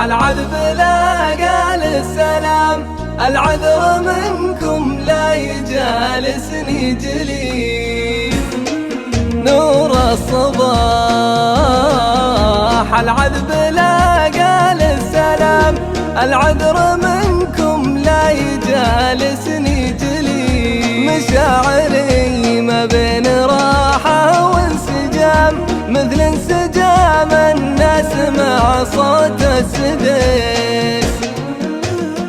العذب لا قال السلام، العذر منكم لا يجالسني جليل. نور الصباح العذب لا قال السلام، العذر منكم لا يجالسني جليل. مشاعري ما بين راحة وانسجام، مثل انسجام الناس مع صوت السديس.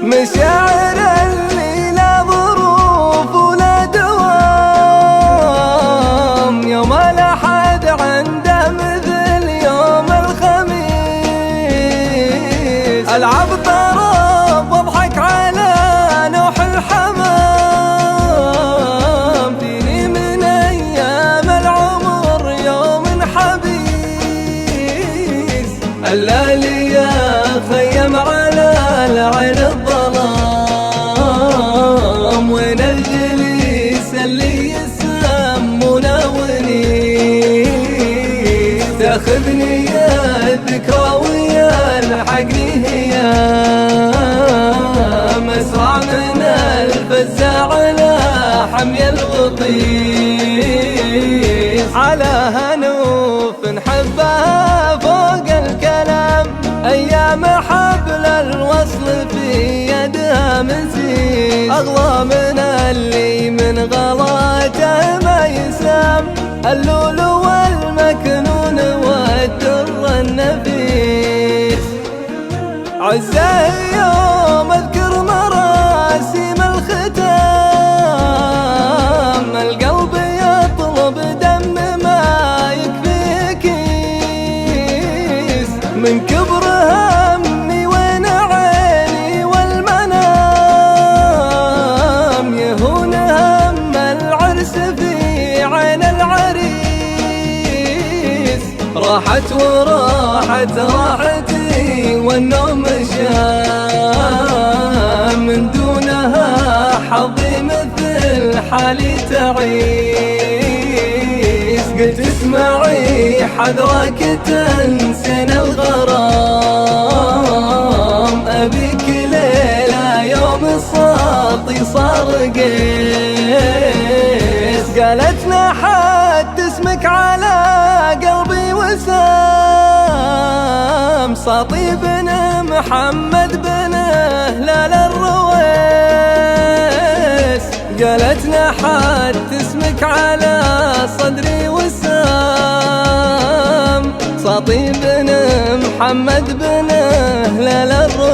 مشاعر اللي لا ظروف ولا دوام، يوم الأحد عنده مثل يوم الخميس. ألعب طرب واضحك على نوح الحمام، فيني من أيام العمر يوم حبيس. الليالي يا خيم على العين الظلام، وين الجليس اللي يسمونه ونيس. تاخذني يا الذكرى ويلحقني هيام، اسرع من الفزاع على حمي الغطيس. على هنوف نحبها فوق الكلام، أيام حبل الوصل في يدها مسيس. أغلى من اللي من غلاته ما يسام، اللؤلؤ والمكنون والدر النفيس. عزة يوم أذكر مراسم الختام، القلب يطلب دم ما يكفي كيس. من كبر همي وين عيني والمنام، يهون هم العرس في عين العريس. راحت وراحت راحتي والنوم شام، من دونها حظي مثل حالي تعيس. قلت اسمعي حذرك تنسين الغرام، أبيك ليلة يوم الساطي صار قيس. قالت نحت اسمك على قلبي وسام، ساطي بن محمد بن هلال الرويس. قالت نحت اسمك على صدري وسام، ساطي بن محمد بن هلال الرويس.